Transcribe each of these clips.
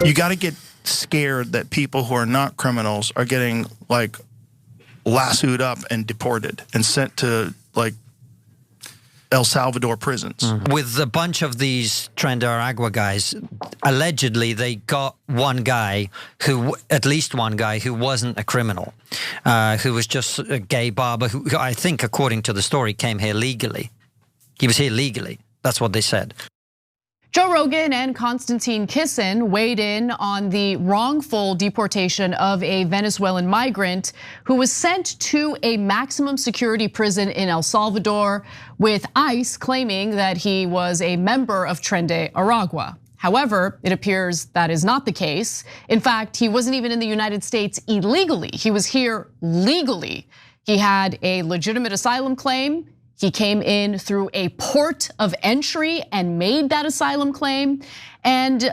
You got to get scared that people who are not criminals are getting like lassoed up and deported and sent to like El Salvador prisons. With a bunch of these Tren de Aragua guys, allegedly they got one guy who, at least one guy who wasn't a criminal, who was just a gay barber who I think, according to the story, came here legally. He was here legally. That's what they said. Joe Rogan and Konstantin Kisin weighed in on the wrongful deportation of a Venezuelan migrant who was sent to a maximum security prison in El Salvador, with ICE claiming that he was a member of Tren de Aragua. However, it appears that is not the case. In fact, he wasn't even in the United States illegally. He was here legally. He had a legitimate asylum claim. He came in through a port of entry and made that asylum claim. And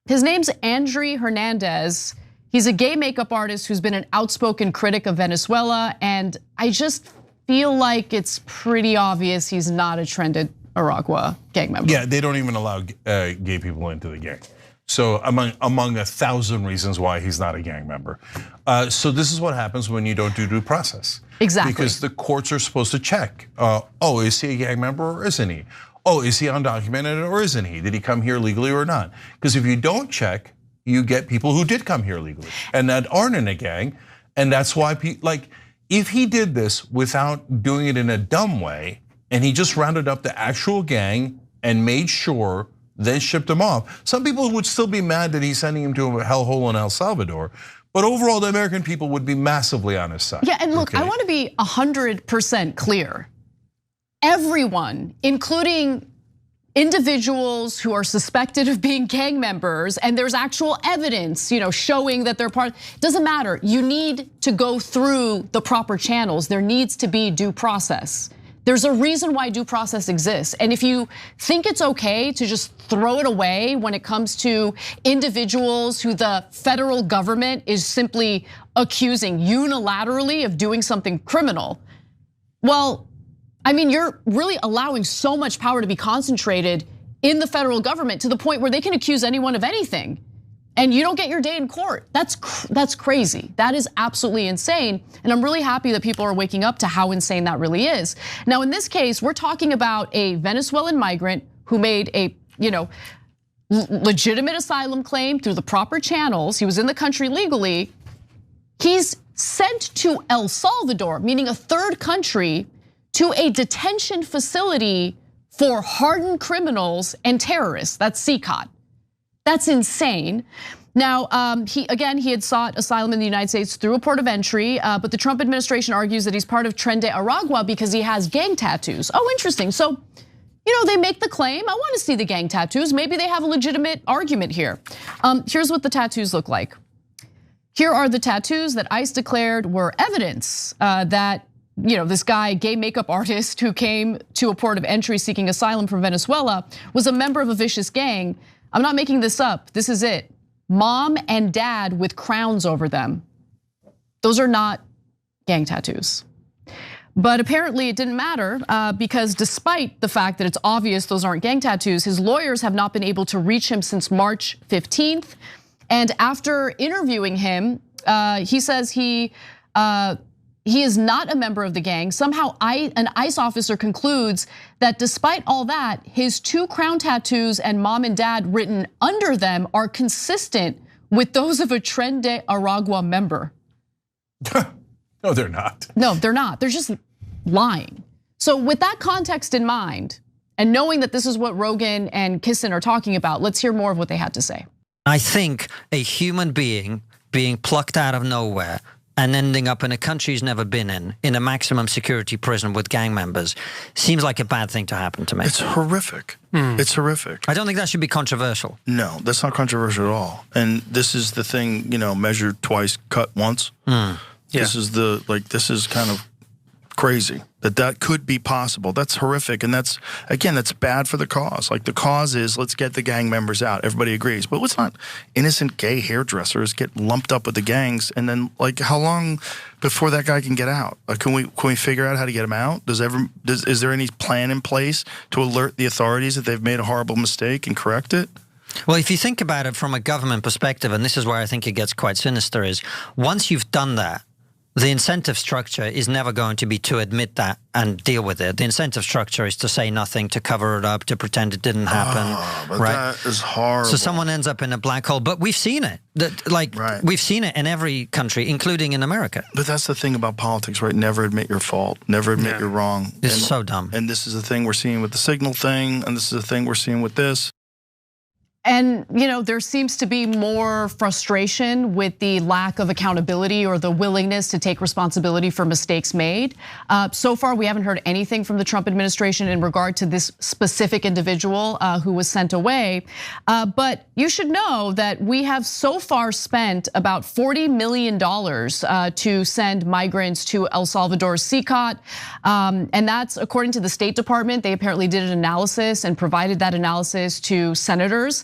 his name's Andrei Hernandez. He's a gay makeup artist who's been an outspoken critic of Venezuela. And I just feel like it's pretty obvious he's not a Tren de Aragua gang member. Yeah, they don't even allow gay people into the gang. So among 1,000 reasons why he's not a gang member. So this is what happens when you don't do due process. Exactly. Because the courts are supposed to check. Oh, is he a gang member or isn't he? Oh, is he undocumented or isn't he? Did he come here legally or not? Because if you don't check, you get people who did come here legally and that aren't in a gang. And that's why, like, if he did this without doing it in a dumb way, and he just rounded up the actual gang and made sure, then shipped them off, some people would still be mad that he's sending him to a hellhole in El Salvador. But overall, the American people would be massively on his side. Yeah, and look, I want to be 100% clear. Everyone, including individuals who are suspected of being gang members, and there's actual evidence, showing that they're part, doesn't matter. You need to go through the proper channels. There needs to be due process. There's a reason why due process exists. And if you think it's okay to just throw it away when it comes to individuals who the federal government is simply accusing unilaterally of doing something criminal, well, I mean, you're really allowing so much power to be concentrated in the federal government to the point where they can accuse anyone of anything. And you don't get your day in court. That's crazy. That is absolutely insane. And I'm really happy that people are waking up to how insane that really is. Now, in this case, we're talking about a Venezuelan migrant who made a, legitimate asylum claim through the proper channels. He was in the country legally. He's sent to El Salvador, meaning a third country, to a detention facility for hardened criminals and terrorists. That's CCOT. That's insane. Now, he had sought asylum in the United States through a port of entry, but the Trump administration argues that he's part of Tren de Aragua because he has gang tattoos. Oh, interesting. So, they make the claim. I want to see the gang tattoos. Maybe they have a legitimate argument here. Here's what the tattoos look like. Here are the tattoos that ICE declared were evidence that this guy, gay makeup artist who came to a port of entry seeking asylum from Venezuela, was a member of a vicious gang. I'm not making this up. This is it. Mom and dad with crowns over them. Those are not gang tattoos. But apparently it didn't matter because despite the fact that it's obvious those aren't gang tattoos, his lawyers have not been able to reach him since March 15th. And after interviewing him, he says he is not a member of the gang. Somehow an ICE officer concludes that despite all that, his 2 crown tattoos and mom and dad written under them are consistent with those of a Tren de Aragua member. No, they're not. No, they're not. They're just lying. So with that context in mind, and knowing that this is what Rogan and Kisin are talking about, let's hear more of what they had to say. I think a human being being plucked out of nowhere and ending up in a country he's never been in a maximum security prison with gang members, seems like a bad thing to happen to me. It's horrific. It's horrific. I don't think that should be controversial. No, that's not controversial at all. And this is the thing, measured twice, cut once. Yeah. This is kind of crazy that could be possible. That's horrific, and that's bad for the cause. Like, the cause is, let's get the gang members out. Everybody agrees, but let's not innocent gay hairdressers get lumped up with the gangs, and then how long before that guy can get out? Can we figure out how to get him out? Is there any plan in place to alert the authorities that they've made a horrible mistake and correct it? Well, if you think about it from a government perspective, and this is where I think it gets quite sinister, is once you've done that, the incentive structure is never going to be to admit that and deal with it. The incentive structure is to say nothing, to cover it up, to pretend it didn't happen. But right? that is horrible. So someone ends up in a black hole. But we've seen it. We've seen it in every country, including in America. But that's the thing about politics, right? Never admit your fault. Never admit you're wrong. It's so dumb. And this is the thing we're seeing with the signal thing, and this is the thing we're seeing with this. And there seems to be more frustration with the lack of accountability or the willingness to take responsibility for mistakes made. So far, we haven't heard anything from the Trump administration in regard to this specific individual who was sent away. But you should know that we have so far spent about $40 million to send migrants to El Salvador's CICOT. And that's according to the State Department. They apparently did an analysis and provided that analysis to senators.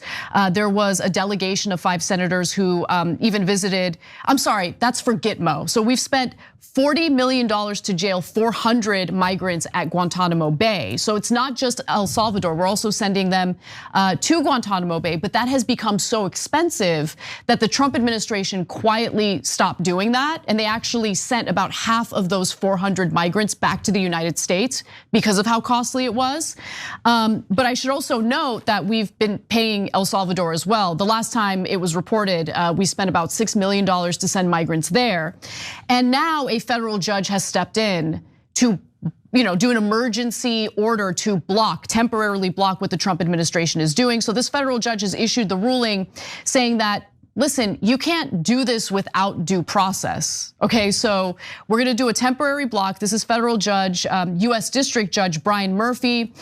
There was a delegation of 5 senators who even visited, I'm sorry, that's for Gitmo. So we've spent $40 million to jail 400 migrants at Guantanamo Bay. So it's not just El Salvador, we're also sending them to Guantanamo Bay, but that has become so expensive that the Trump administration quietly stopped doing that. And they actually sent about half of those 400 migrants back to the United States because of how costly it was. But I should also note that we've been paying El Salvador as well. The last time it was reported, we spent about $6 million to send migrants there. And now a federal judge has stepped in to do an emergency order to temporarily block what the Trump administration is doing. So this federal judge has issued the ruling saying that, listen, you can't do this without due process. Okay, so we're gonna do a temporary block. This is federal judge, US District Judge Brian Murphy.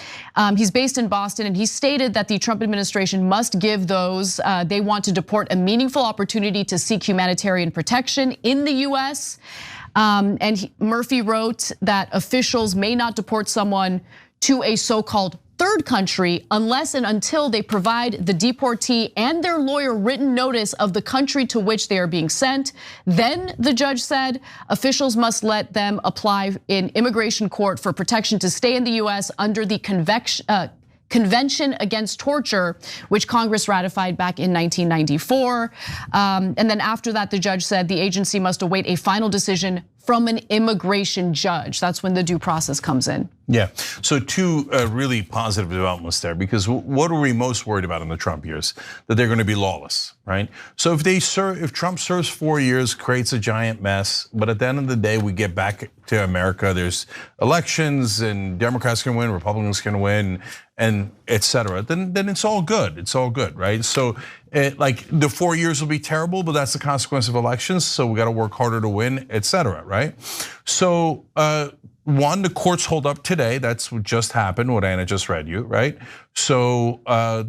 He's based in Boston, and he stated that the Trump administration must give those they want to deport a meaningful opportunity to seek humanitarian protection in the US. And Murphy wrote that officials may not deport someone to a so-called third country unless and until they provide the deportee and their lawyer written notice of the country to which they are being sent. Then the judge said officials must let them apply in immigration court for protection to stay in the US under the Convention Against Torture, which Congress ratified back in 1994. And then after that, the judge said the agency must await a final decision from an immigration judge. That's when the due process comes in. Yeah, so 2 really positive developments there, because what are we most worried about in the Trump years? That they're gonna be lawless, right? So if Trump serves 4 years, creates a giant mess, but at the end of the day, we get back to America, there's elections and Democrats can win, Republicans can win, and et cetera, then it's all good, right? So like the 4 years will be terrible, but that's the consequence of elections, so we gotta work harder to win, et cetera, right? So one, the courts hold up today. That's what just happened, what Anna just read you, right? So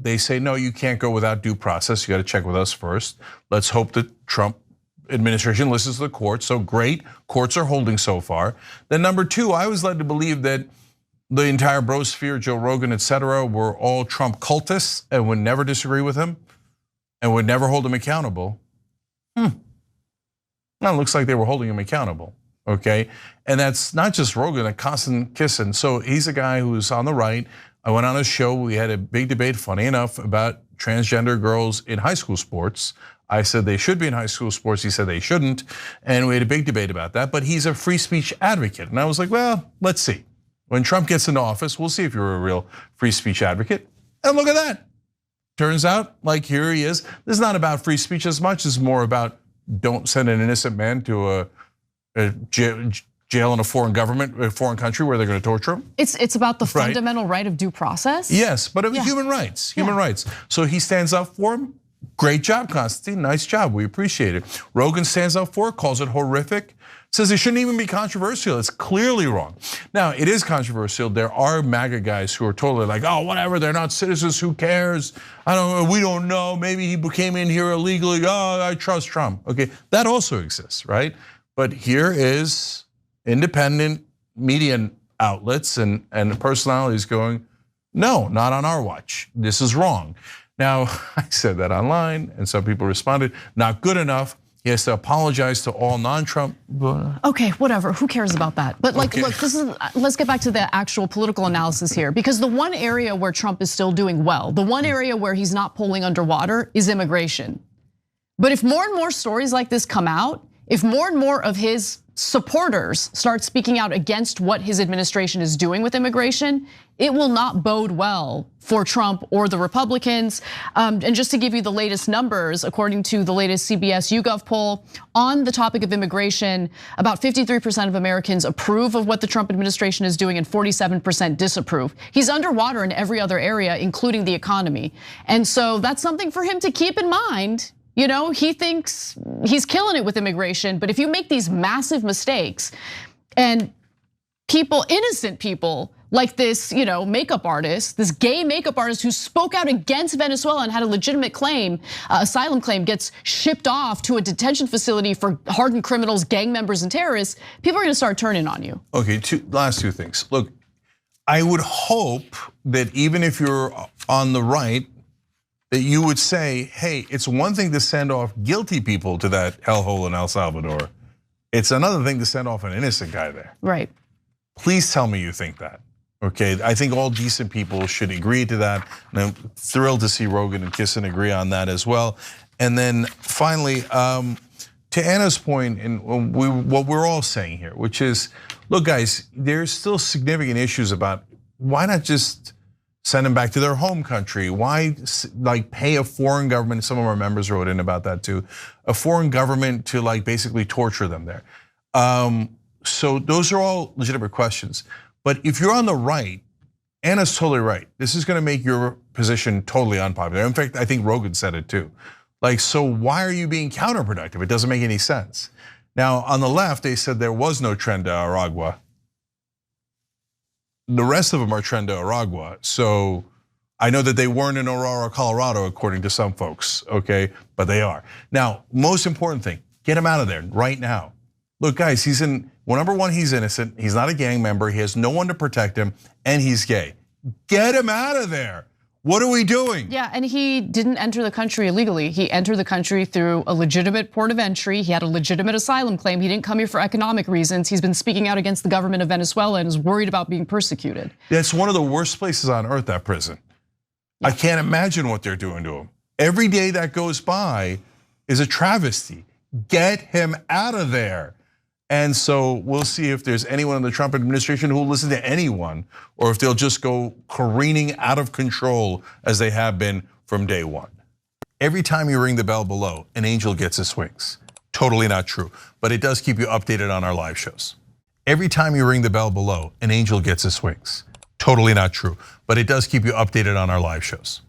they say, no, you can't go without due process. You got to check with us first. Let's hope that Trump administration listens to the courts. So great, courts are holding so far. Then number 2, I was led to believe that the entire brosphere, Joe Rogan, et cetera, were all Trump cultists and would never disagree with him and would never hold him accountable. Now it looks like they were holding him accountable. Okay, and that's not just Rogan, a constant kissing. So he's a guy who's on the right. I went on a show, we had a big debate, funny enough, about transgender girls in high school sports. I said they should be in high school sports, he said they shouldn't, and we had a big debate about that, but he's a free speech advocate. And I was like, well, let's see. When Trump gets into office, we'll see if you're a real free speech advocate. And look at that. Turns out, like here he is. This is not about free speech as much as more about don't send an innocent man to a jail in a foreign government, a foreign country where they're going to torture him. It's about the fundamental right of due process. Yes, but human rights, rights. So he stands up for him. Great job, Constantine, nice job, we appreciate it. Rogan stands up for it, calls it horrific, says it shouldn't even be controversial, it's clearly wrong. Now, it is controversial, there are MAGA guys who are totally like, oh, whatever, they're not citizens, who cares? We don't know, maybe he came in here illegally, oh, I trust Trump. Okay, that also exists, right? But here is independent media outlets and personalities going, no, not on our watch, this is wrong. Now, I said that online and some people responded, not good enough. He has to apologize to all non-Trump. Okay, whatever. Who cares about that? But like, look, let's get back to the actual political analysis here, because the one area where Trump is still doing well, the one area where he's not polling underwater is immigration. But if more and more stories like this come out, if more and more of his supporters start speaking out against what his administration is doing with immigration, it will not bode well for Trump or the Republicans. And just to give you the latest numbers, according to the latest CBS YouGov poll on the topic of immigration, about 53% of Americans approve of what the Trump administration is doing and 47% disapprove. He's underwater in every other area, including the economy. And so that's something for him to keep in mind. You know, he thinks he's killing it with immigration, but if you make these massive mistakes and people, innocent people like this, makeup artist, this gay makeup artist who spoke out against Venezuela and had a legitimate claim, asylum claim, gets shipped off to a detention facility for hardened criminals, gang members, and terrorists, people are gonna start turning on you. Okay, last two things. Look, I would hope that even if you're on the right, that you would say, hey, it's one thing to send off guilty people to that hellhole in El Salvador. It's another thing to send off an innocent guy there. Right. Please tell me you think that, okay? I think all decent people should agree to that. And I'm thrilled to see Rogan and Kissen agree on that as well. And then finally, to Anna's point, and what we're all saying here, which is, look guys, there's still significant issues about why not just send them back to their home country? Why pay a foreign government? Some of our members wrote in about that too. A foreign government to basically torture them there. So those are all legitimate questions. But if you're on the right, Anna's totally right. This is gonna make your position totally unpopular. In fact, I think Rogan said it too. So why are you being counterproductive? It doesn't make any sense. Now, on the left, they said there was no Tren de Aragua. The rest of them are Tren de Aragua. So I know that they weren't in Aurora, Colorado, according to some folks, okay? But they are. Now, most important thing, get him out of there right now. Look, guys, number one, he's innocent. He's not a gang member. He has no one to protect him, and he's gay. Get him out of there. What are we doing? Yeah, and he didn't enter the country illegally. He entered the country through a legitimate port of entry. He had a legitimate asylum claim. He didn't come here for economic reasons. He's been speaking out against the government of Venezuela and is worried about being persecuted. That's one of the worst places on earth, that prison. Yeah. I can't imagine what they're doing to him. Every day that goes by is a travesty. Get him out of there. And so we'll see if there's anyone in the Trump administration who will listen to anyone, or if they'll just go careening out of control as they have been from day one. Every time you ring the bell below, an angel gets his wings. Totally not true, but it does keep you updated on our live shows. Every time you ring the bell below, an angel gets his wings. Totally not true, but it does keep you updated on our live shows.